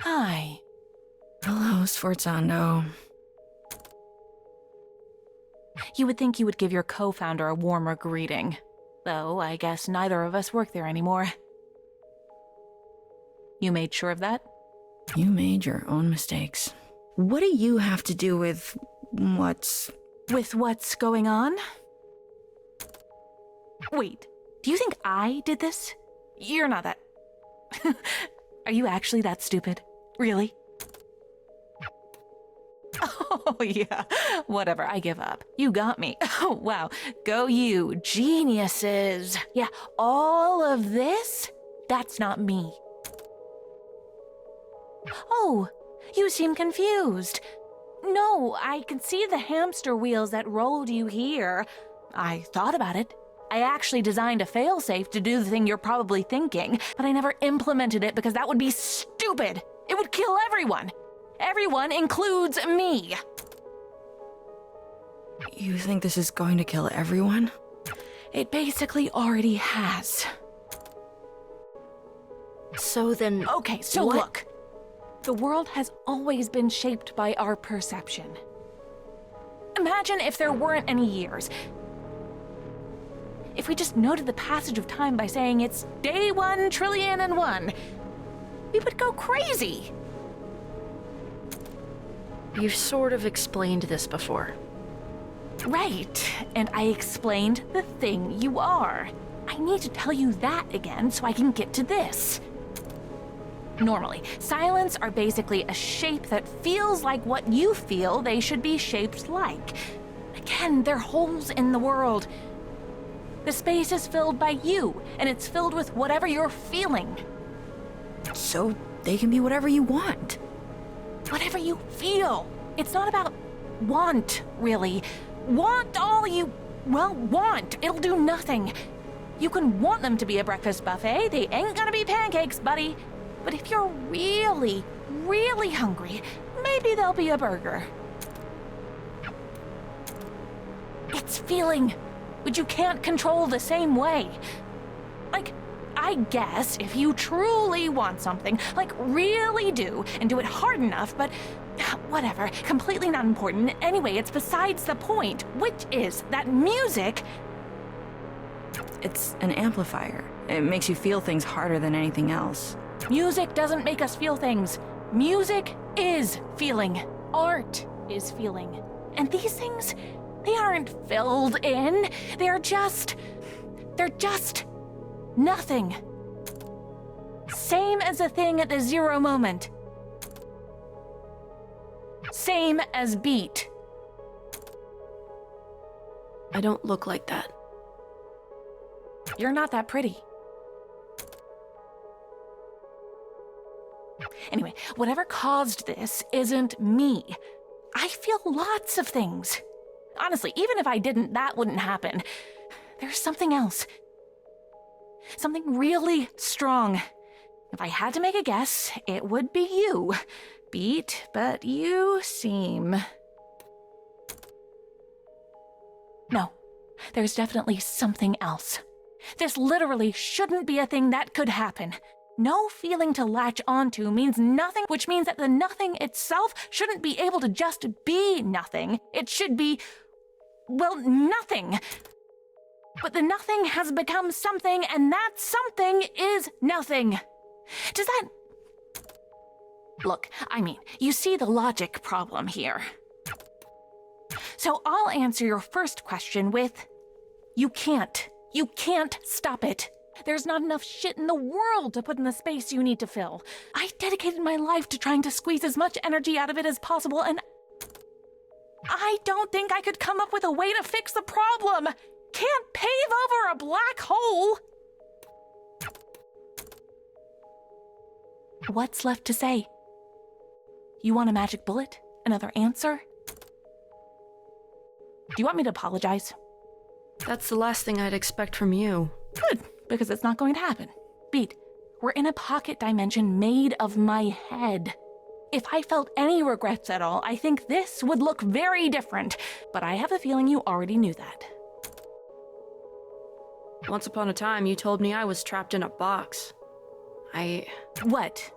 Hi. Hello, Sforzando. You would think you would give your co-founder a warmer greeting. Though, I guess neither of us work there anymore. You made sure of that? You made your own mistakes. What do you have to do with what's... With what's going on? Wait, do you think I did this? You're not that... Are you actually that stupid? Really? Oh, yeah. Whatever, I give up. You got me. Oh, wow. Go you, geniuses. Yeah, all of this? That's not me. Oh, you seem confused. No, I can see the hamster wheels that rolled you here. I thought about it. I actually designed a failsafe to do the thing you're probably thinking, but I never implemented it because that would be stupid. It would kill everyone. Everyone includes me. You think this is going to kill everyone? It basically already has. So then... Okay, so what? Look. The world has always been shaped by our perception. Imagine if there weren't any years. If we just noted the passage of time by saying it's day 1,000,000,001, we would go crazy. You've sort of explained this before. Right, and I explained the thing you are. I need to tell you that again so I can get to this. Normally, silents are basically a shape that feels like what you feel they should be shaped like. Again, they're holes in the world. The space is filled by you, and it's filled with whatever you're feeling. So they can be whatever you want. Whatever you feel. It's not about want, really. Want all you, well, want. It'll do nothing. You can want them to be a breakfast buffet. They ain't gonna be pancakes, buddy. But if you're really, really hungry, maybe they'll be a burger. It's feeling, which you can't control the same way. Like, I guess if you truly want something, like really do, and do it hard enough, but whatever, completely not important. Anyway, it's besides the point, which is that music... It's an amplifier. It makes you feel things harder than anything else. Music doesn't make us feel things. Music is feeling. Art is feeling. And these things, they aren't filled in. They're just nothing. Same as a thing at the zero moment. Same as beat. I don't look like that. You're not that pretty. Anyway, whatever caused this isn't me. I feel lots of things. Honestly, even if I didn't, that wouldn't happen. There's something else. Something really strong. If I had to make a guess, it would be you. Beat, but you seem... No, there's definitely something else. This literally shouldn't be a thing that could happen. No feeling to latch onto means nothing, which means that the nothing itself shouldn't be able to just be nothing. It should be, well, nothing. But the nothing has become something, and that something is nothing. Does that... Look, I mean, you see the logic problem here. So I'll answer your first question with, you can't. You can't stop it. There's not enough shit in the world to put in the space you need to fill. I dedicated my life to trying to squeeze as much energy out of it as possible, and I don't think I could come up with a way to fix the problem. Can't pave over a black hole. What's left to say? You want a magic bullet? Another answer? Do you want me to apologize? That's the last thing I'd expect from you. Good, because it's not going to happen. Beat, we're in a pocket dimension made of my head. If I felt any regrets at all, I think this would look very different, but I have a feeling you already knew that. Once upon a time, you told me I was trapped in a box. What?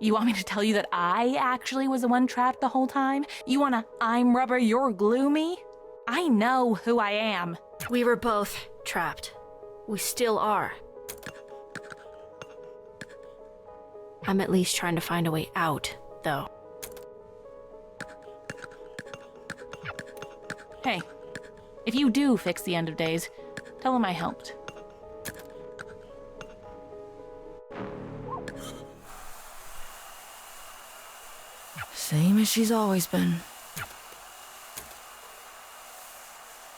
You want me to tell you that I actually was the one trapped the whole time? You wanna I'm rubber, you're glue me? I know who I am. We were both trapped. We still are. I'm at least trying to find a way out, though. Hey, if you do fix the end of days, tell him I helped. Same as she's always been.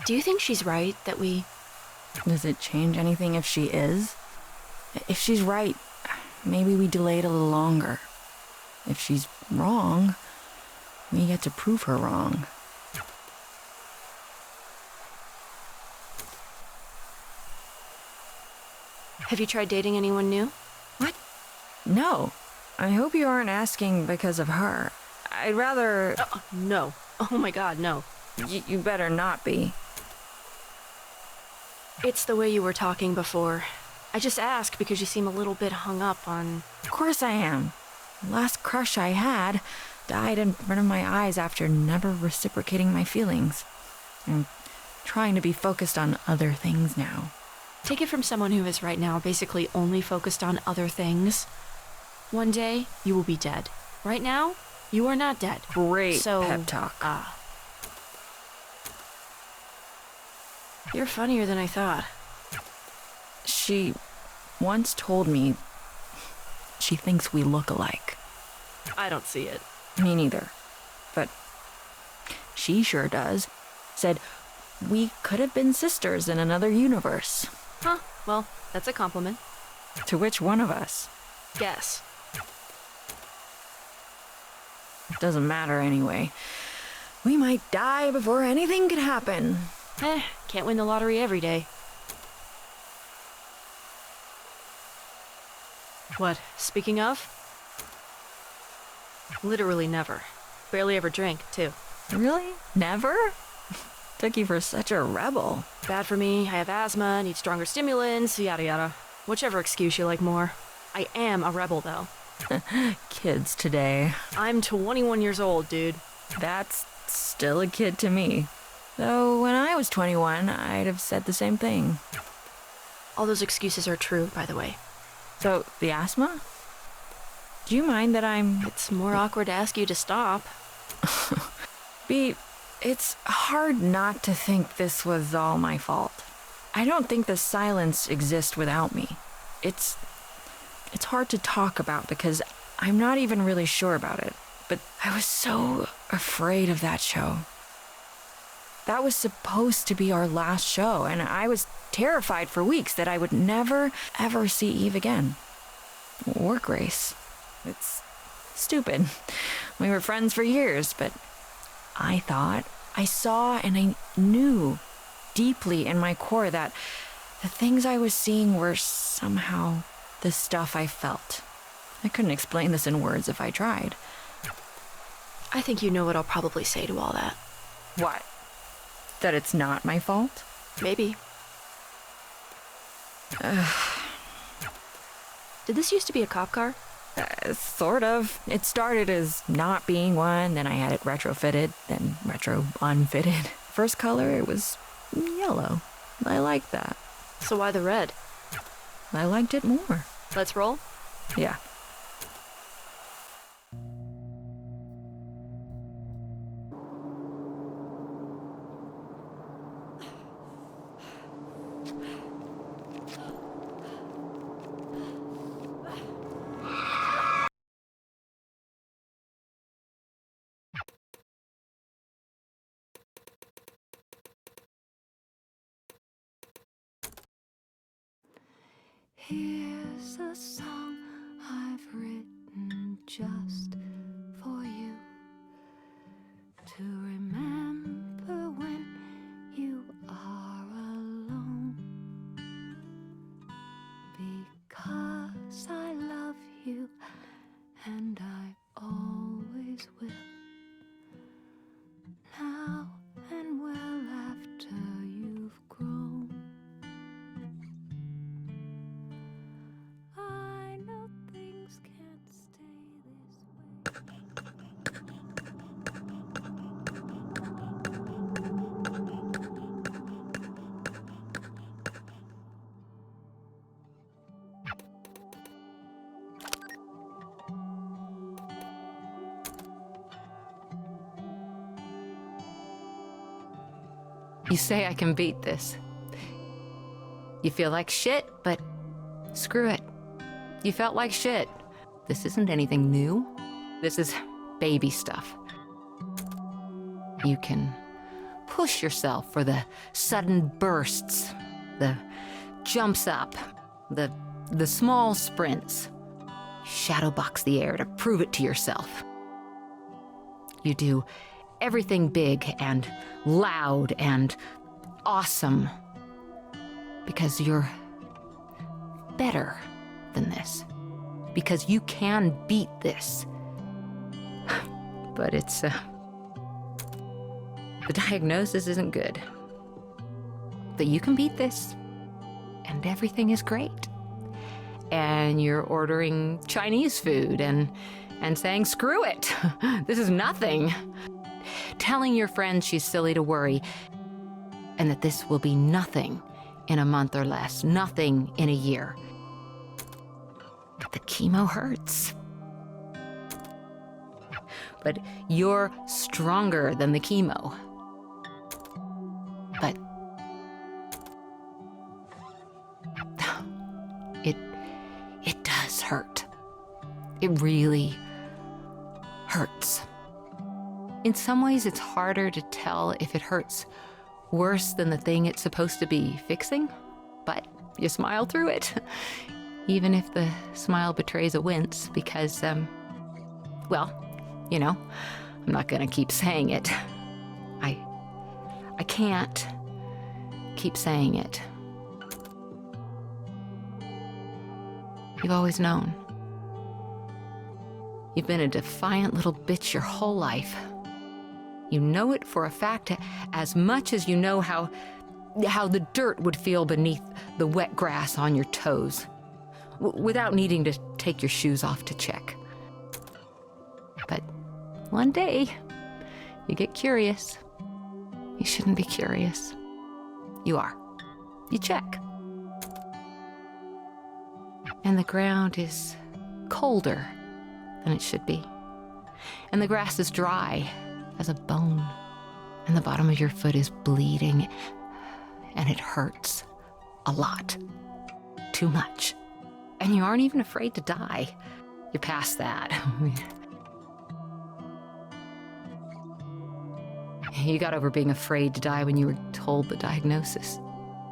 Do you think she's right that we... Does it change anything if she is? If she's right, maybe we delay it a little longer. If she's wrong, we get to prove her wrong. Have you tried dating anyone new? What? No. I hope you aren't asking because of her. I'd rather... No. Oh my god, no. You better not be. It's the way you were talking before. I just asked because you seem a little bit hung up on... Of course I am. The last crush I had died in front of my eyes after never reciprocating my feelings. I'm trying to be focused on other things now. Take it from someone who is right now basically only focused on other things. One day, you will be dead. Right now, you are not dead. Great pep talk. You're funnier than I thought. She once told me she thinks we look alike. I don't see it. Me neither. But she sure does. Said we could have been sisters in another universe. Huh, well, that's a compliment. To which one of us? Guess. It doesn't matter anyway. We might die before anything could happen. Can't win the lottery every day. What, speaking of? Literally never. Barely ever drink, too. Really? Never? Took you for such a rebel. Bad for me, I have asthma, need stronger stimulants, yada yada. Whichever excuse you like more. I am a rebel, though. Kids today. I'm 21 years old, dude. That's still a kid to me. Though when I was 21, I'd have said the same thing. All those excuses are true, by the way. So, the asthma? Do you mind that I'm... It's more awkward to ask you to stop. B, it's hard not to think this was all my fault. I don't think the silence exists without me. It's hard to talk about because I'm not even really sure about it. But I was so afraid of that show. That was supposed to be our last show, and I was terrified for weeks that I would never, ever see Eve again. Or Grace. It's stupid. We were friends for years, but I thought, I saw, and I knew deeply in my core that the things I was seeing were somehow the stuff I felt. I couldn't explain this in words if I tried. I think you know what I'll probably say to all that. What? That it's not my fault? Maybe. Did this used to be a cop car? Sort of. It started as not being one, then I had it retrofitted, then retro unfitted. First color, it was yellow. I liked that. So why the red? I liked it more. Let's roll? Yeah. Here's a song I've written just for you, to remember when you are alone, because I love you and I always will, now and well after you've grown. I know You say I can beat this. You feel like shit, but screw it. You felt like shit. This isn't anything new. This is baby stuff. You can push yourself for the sudden bursts, the jumps up, the small sprints. Shadowbox the air to prove it to yourself. You do everything big and loud and awesome because you're better than this. Because you can beat this. But it's, the diagnosis isn't good. That you can beat this, and everything is great. And you're ordering Chinese food and saying, screw it, this is nothing. Telling your friend she's silly to worry, and that this will be nothing in a month or less, nothing in a year. But the chemo hurts. But you're stronger than the chemo. But it does hurt. It really hurts. In some ways, it's harder to tell if it hurts worse than the thing it's supposed to be fixing, but you smile through it, even if the smile betrays a wince, because, well, you know, I'm not gonna keep saying it. I can't keep saying it. You've always known. You've been a defiant little bitch your whole life. You know it for a fact as much as you know how the dirt would feel beneath the wet grass on your toes, without needing to take your shoes off to check. But one day, you get curious. You shouldn't be curious. You are. You check. And the ground is colder than it should be. And the grass is dry as a bone. And the bottom of your foot is bleeding. And it hurts a lot. Too much. And you aren't even afraid to die. You're past that. You got over being afraid to die when you were told the diagnosis.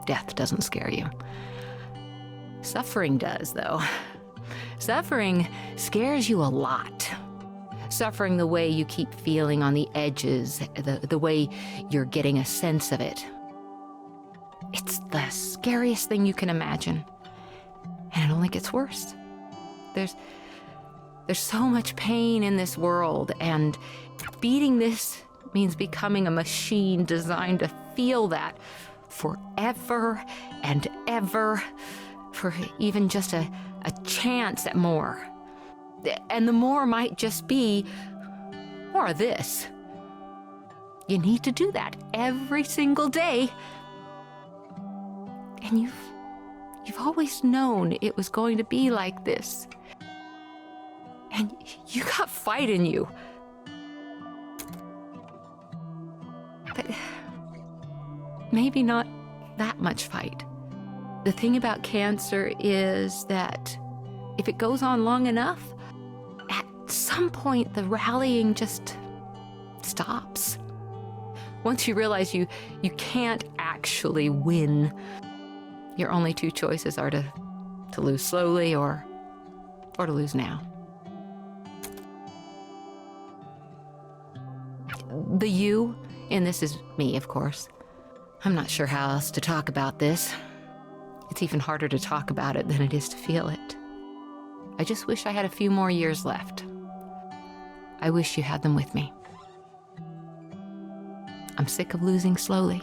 Death doesn't scare you. Suffering does, though. Suffering scares you a lot. Suffering the way you keep feeling on the edges, the way you're getting a sense of it. It's the scariest thing you can imagine. And it only gets worse. There's so much pain in this world, and beating this means becoming a machine designed to feel that forever and ever, for even just a chance at more. And the more might just be more of this. You need to do that every single day. And you've always known it was going to be like this. And you got fight in you. But maybe not that much fight. The thing about cancer is that if it goes on long enough, at some point the rallying just stops. Once you realize you can't actually win, your only two choices are to lose slowly or to lose now. The you in this is me, of course. I'm not sure how else to talk about this. It's even harder to talk about it than it is to feel it. I just wish I had a few more years left. I wish you had them with me. I'm sick of losing slowly.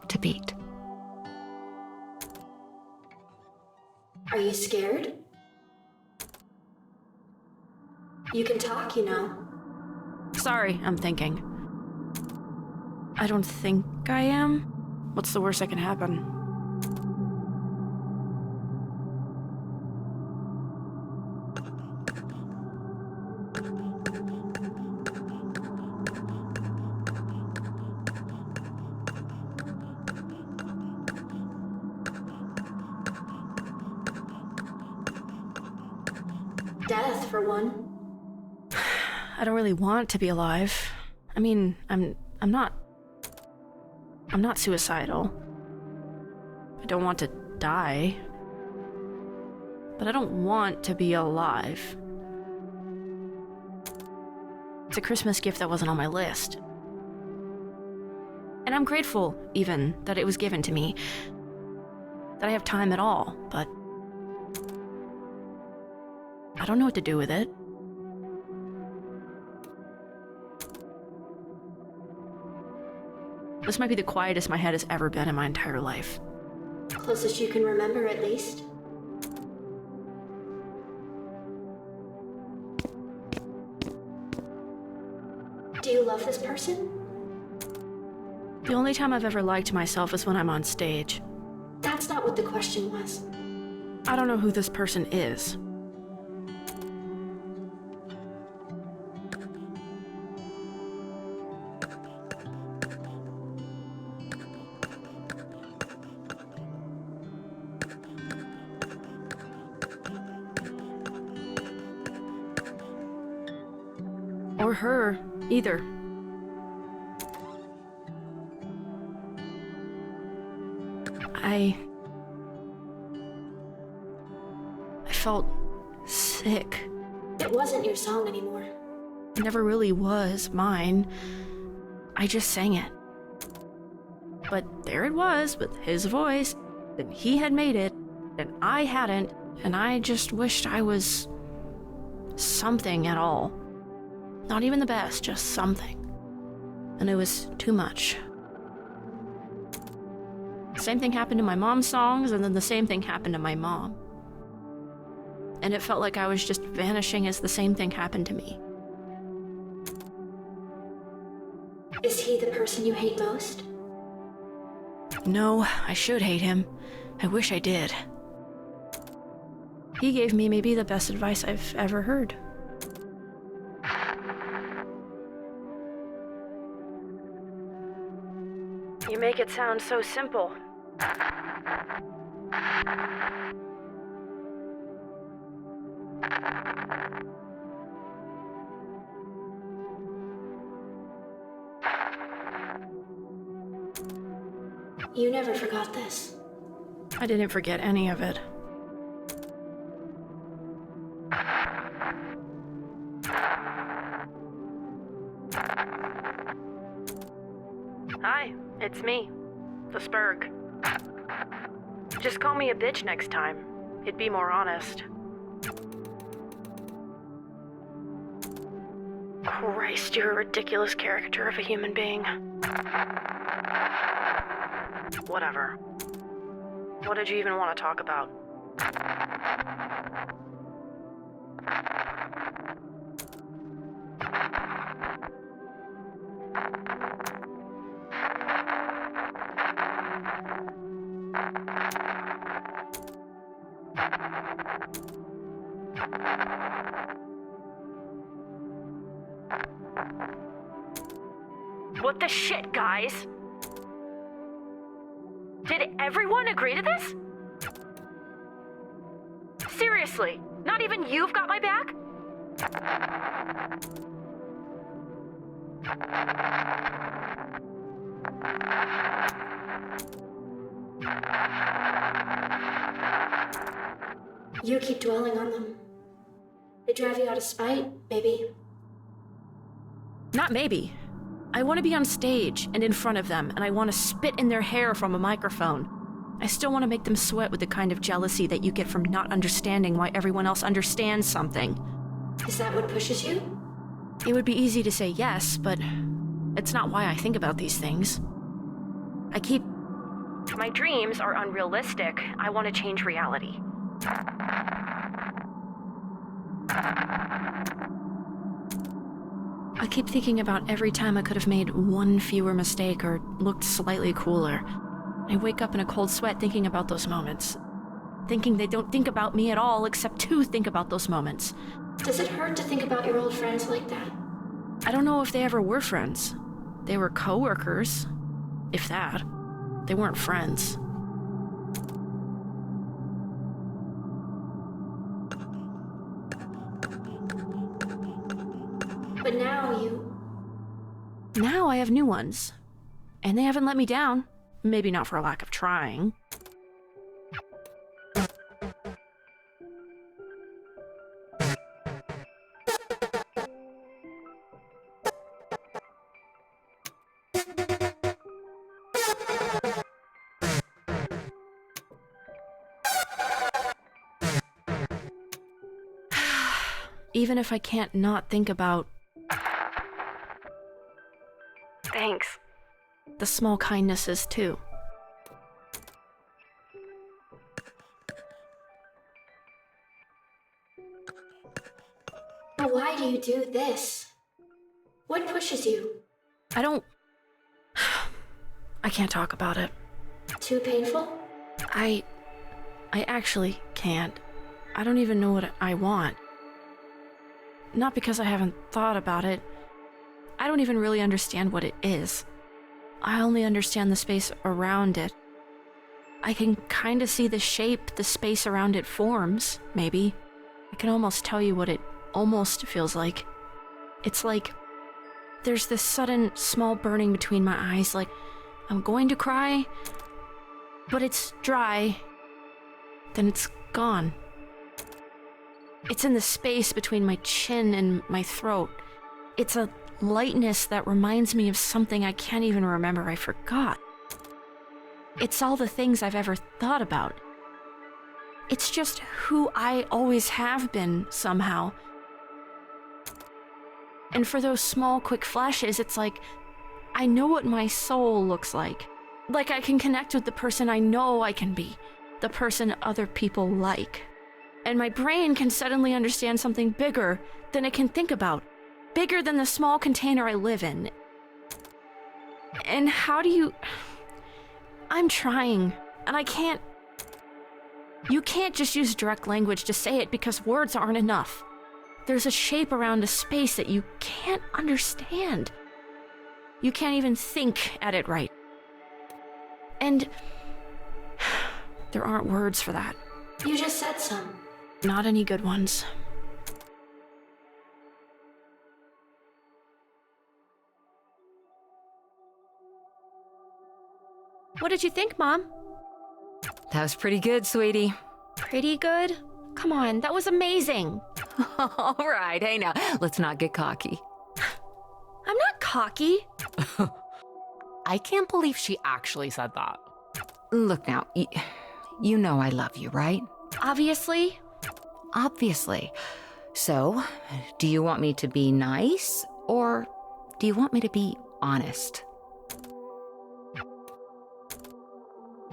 To beat. Are you scared? You can talk, you know. Sorry, I'm thinking. I don't think I am. What's the worst that can happen? Death, for one. I don't really want to be alive. I mean, I'm not suicidal. I don't want to die. But I don't want to be alive. It's a Christmas gift that wasn't on my list. And I'm grateful, even, that it was given to me. That I have time at all, but I don't know what to do with it. This might be the quietest my head has ever been in my entire life. Closest you can remember, at least. Do you love this person? The only time I've ever liked myself is when I'm on stage. That's not what the question was. I don't know who this person is. Or her, either. I felt sick. It wasn't your song anymore. It never really was mine. I just sang it. But there it was, with his voice, and he had made it, and I hadn't, and I just wished I was something at all. Not even the best, just something. And it was too much. Same thing happened to my mom's songs, and then the same thing happened to my mom. And it felt like I was just vanishing as the same thing happened to me. Is he the person you hate most? No, I should hate him. I wish I did. He gave me maybe the best advice I've ever heard. You make it sound so simple. You never forgot this. I didn't forget any of it. Hi, it's me, the Spurg. Just call me a bitch next time. It'd be more honest. Christ, you're a ridiculous caricature of a human being. Whatever. What did you even want to talk about? What the shit, guys? Did everyone agree to this? Seriously, not even you've got my back? You keep dwelling on them. They drive you out of spite, baby. Not maybe. I want to be on stage and in front of them, and I want to spit in their hair from a microphone. I still want to make them sweat with the kind of jealousy that you get from not understanding why everyone else understands something. Is that what pushes you? It would be easy to say yes, but it's not why I think about these things. My dreams are unrealistic. I want to change reality. I keep thinking about every time I could have made one fewer mistake or looked slightly cooler. I wake up in a cold sweat thinking about those moments. Thinking they don't think about me at all except to think about those moments. Does it hurt to think about your old friends like that? I don't know if they ever were friends. They were coworkers, if that. They weren't friends. But now you... Now I have new ones. And they haven't let me down. Maybe not for a lack of trying. Even if I can't not think about... Thanks. The small kindnesses, too. But why do you do this? What pushes you? I don't... I can't talk about it. Too painful? I actually can't. I don't even know what I want. Not because I haven't thought about it. I don't even really understand what it is. I only understand the space around it. I can kind of see the shape the space around it forms, maybe. I can almost tell you what it almost feels like. It's like there's this sudden small burning between my eyes, like I'm going to cry, but it's dry, then it's gone. It's in the space between my chin and my throat. It's a lightness that reminds me of something I can't even remember I forgot. It's all the things I've ever thought about. It's just who I always have been, somehow. And for those small, quick flashes, it's like I know what my soul looks like. Like I can connect with the person I know I can be, the person other people like. And my brain can suddenly understand something bigger than it can think about. Bigger than the small container I live in. And how do you... I'm trying, and I can't... You can't just use direct language to say it because words aren't enough. There's a shape around a space that you can't understand. You can't even think at it right. And there aren't words for that. You just said some. Not any good ones. What did you think, Mom? That was pretty good, sweetie. Pretty good? Come on, that was amazing. All right, hey now, let's not get cocky. I'm not cocky. I can't believe she actually said that. Look now, you know I love you, right? Obviously. Obviously. So, do you want me to be nice, or do you want me to be honest?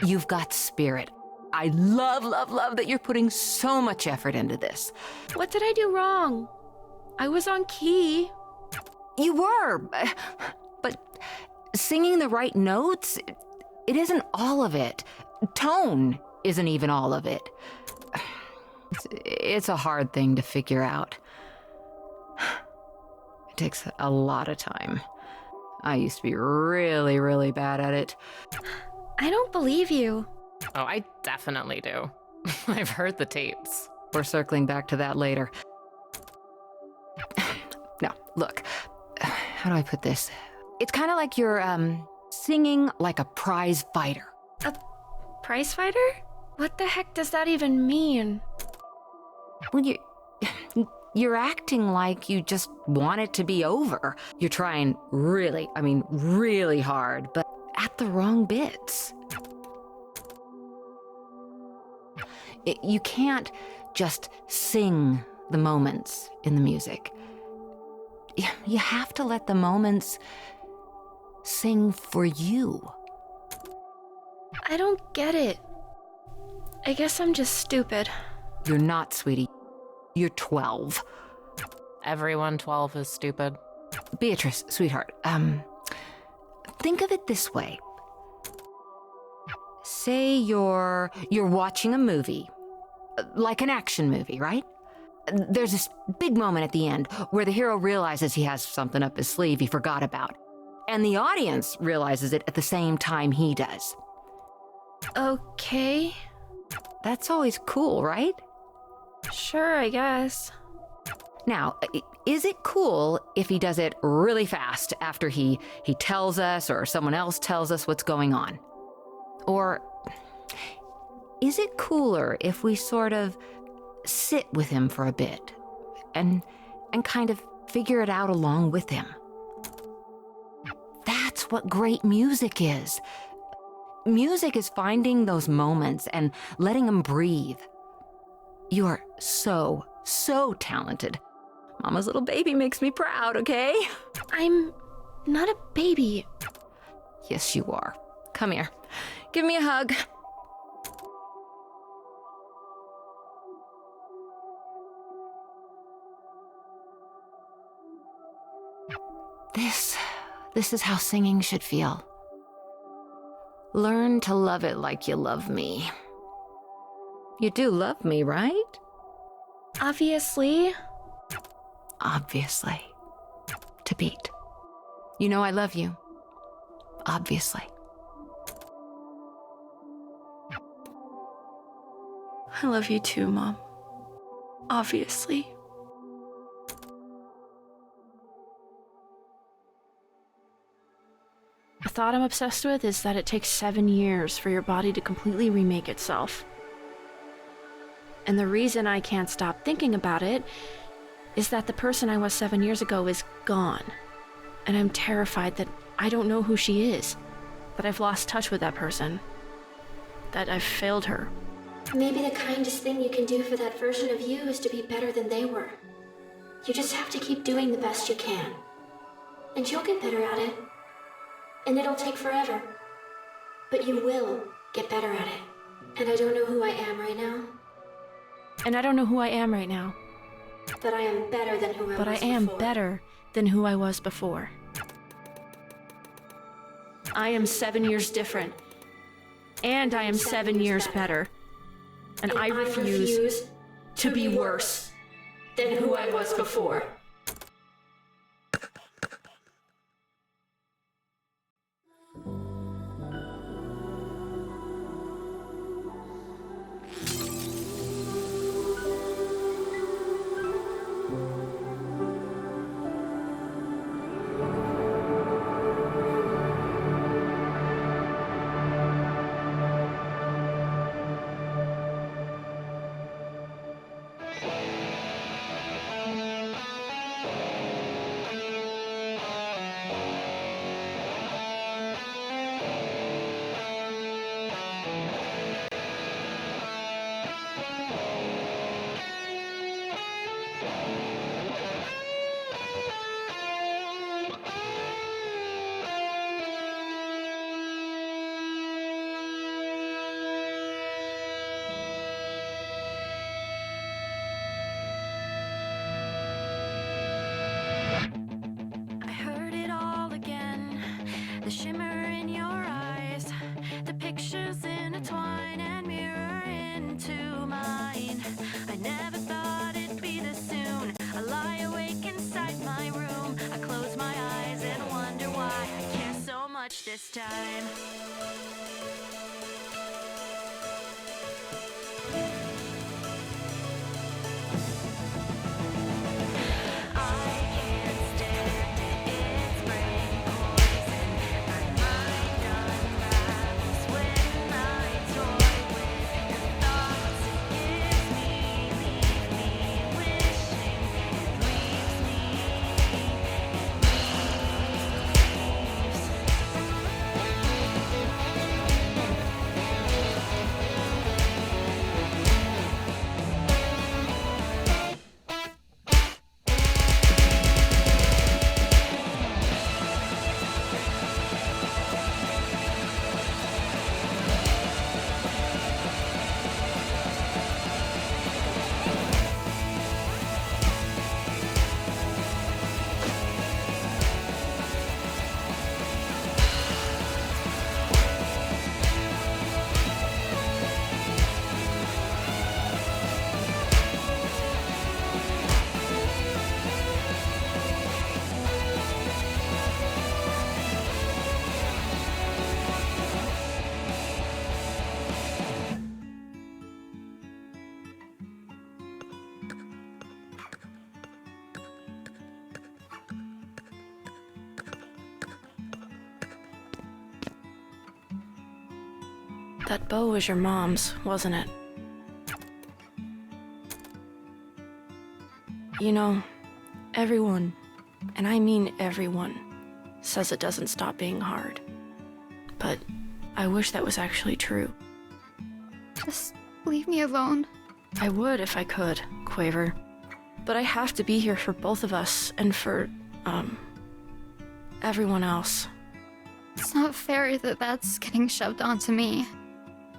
You've got spirit. I love, love, love that you're putting so much effort into this. What did I do wrong? I was on key. You were, but singing the right notes, it isn't all of it. Tone isn't even all of it. It's a hard thing to figure out. It takes a lot of time. I used to be really, really bad at it. I don't believe you. Oh, I definitely do. I've heard the tapes. We're circling back to that later. Now, look, how do I put this? It's kind of like you're, singing like a prize fighter. A prize fighter? What the heck does that even mean? Well, you're acting like you just want it to be over. You're trying really, really hard, but at the wrong bits. You can't just sing the moments in the music. You have to let the moments sing for you. I don't get it. I guess I'm just stupid. You're not, sweetie. You're 12. Everyone 12 is stupid. Beatrice, sweetheart, think of it this way. Say you're watching a movie, like an action movie, right? There's this big moment at the end where the hero realizes he has something up his sleeve he forgot about, and the audience realizes it at the same time he does. Okay. That's always cool, right? Sure, I guess. Now, is it cool if he does it really fast after he tells us or someone else tells us what's going on? Or is it cooler if we sort of sit with him for a bit and kind of figure it out along with him? That's what great music is. Music is finding those moments and letting them breathe. You're so talented. Mama's little baby makes me proud, okay? I'm not a baby. Yes, you are. Come here. Give me a hug. This is how singing should feel. Learn to love it like you love me. You do love me, right? Obviously. Obviously. To beat. You know I love you. Obviously. I love you too, Mom. Obviously. The thought I'm obsessed with is that it takes 7 years for your body to completely remake itself. And the reason I can't stop thinking about it is that the person I was 7 years ago is gone. And I'm terrified that I don't know who she is, that I've lost touch with that person, that I've failed her. Maybe the kindest thing you can do for that version of you is to be better than they were. You just have to keep doing the best you can. And you'll get better at it. And it'll take forever. But you will get better at it. And I don't know who I am right now. And I don't know who I am right now. But I am better than who I was before. But I am better than who I was before. I am 7 years different. And I am 7 years better. And I refuse to be worse than who I was before. The shimmer in your eyes, the pictures intertwine and mirror into mine. I never thought it'd be this soon. I lie awake inside my room. I close my eyes and wonder why I care so much this time. That bow was your mom's, wasn't it? You know, everyone, and I mean everyone, says it doesn't stop being hard. But I wish that was actually true. Just leave me alone. I would if I could, Quaver. But I have to be here for both of us and for, everyone else. It's not fair that that's getting shoved onto me.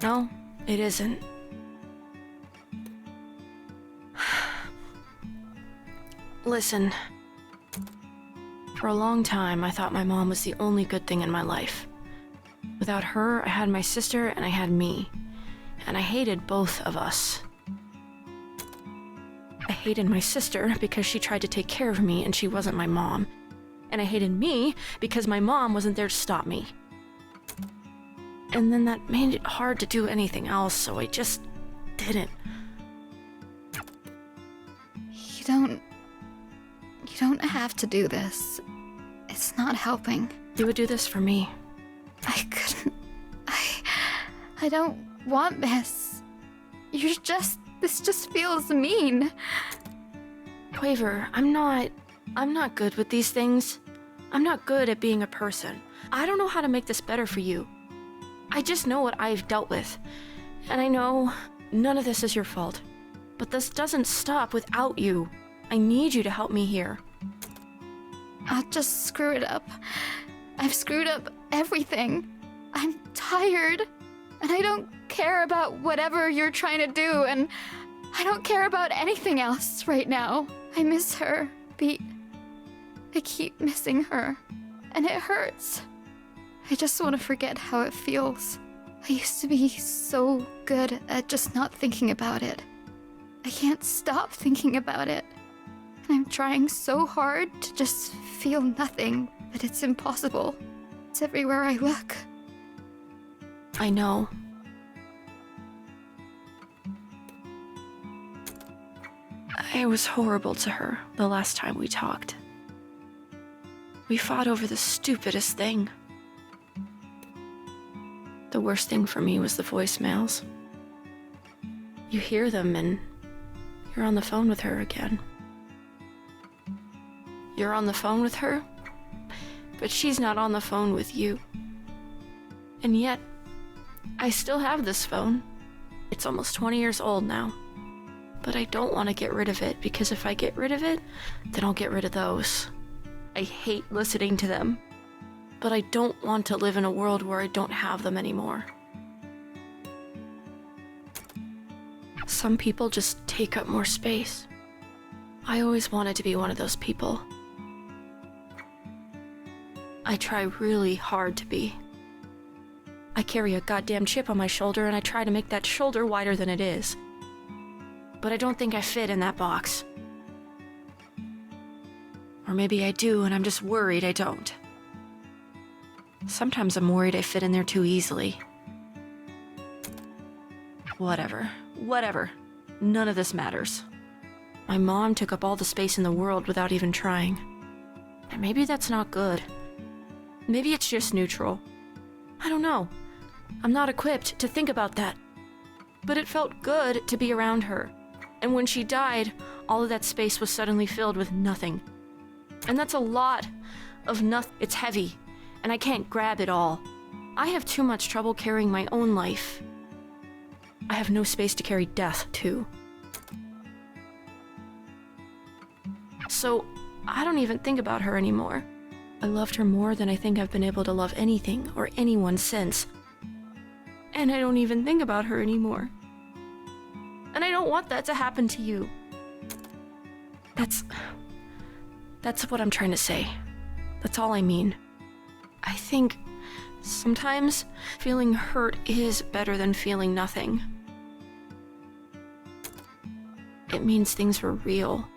No, it isn't. Listen. For a long time, I thought my mom was the only good thing in my life. Without her, I had my sister and I had me. And I hated both of us. I hated my sister because she tried to take care of me and she wasn't my mom. And I hated me because my mom wasn't there to stop me. And then that made it hard to do anything else, so I just didn't. You don't have to do this. It's not helping. You would do this for me. I couldn't. I don't want this. This just feels mean. Quaver, I'm not good with these things. I'm not good at being a person. I don't know how to make this better for you. I just know what I've dealt with. And I know none of this is your fault. But this doesn't stop without you. I need you to help me here. I'll just screw it up. I've screwed up everything. I'm tired. And I don't care about whatever you're trying to do, and I don't care about anything else right now. I miss her, Beat. I keep missing her, and it hurts. I just want to forget how it feels. I used to be so good at just not thinking about it. I can't stop thinking about it. And I'm trying so hard to just feel nothing, but it's impossible. It's everywhere I look. I know. I was horrible to her the last time we talked. We fought over the stupidest thing. The worst thing for me was the voicemails. You hear them and you're on the phone with her again. You're on the phone with her, but she's not on the phone with you. And yet, I still have this phone. It's almost 20 years old now. But I don't want to get rid of it, because if I get rid of it, then I'll get rid of those. I hate listening to them. But I don't want to live in a world where I don't have them anymore. Some people just take up more space. I always wanted to be one of those people. I try really hard to be. I carry a goddamn chip on my shoulder and I try to make that shoulder wider than it is. But I don't think I fit in that box. Or maybe I do and I'm just worried I don't. Sometimes I'm worried I fit in there too easily. Whatever. None of this matters. My mom took up all the space in the world without even trying. And maybe that's not good. Maybe it's just neutral. I don't know. I'm not equipped to think about that. But it felt good to be around her. And when she died, all of that space was suddenly filled with nothing. And that's a lot of nothing. It's heavy, and I can't grab it all. I have too much trouble carrying my own life. I have no space to carry death, too. So, I don't even think about her anymore. I loved her more than I think I've been able to love anything or anyone since. And I don't even think about her anymore. And I don't want that to happen to you. That's what I'm trying to say. That's all I mean. I think sometimes feeling hurt is better than feeling nothing. It means things were real.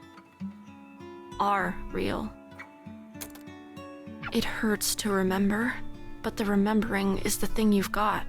Are real. It hurts to remember, but the remembering is the thing you've got.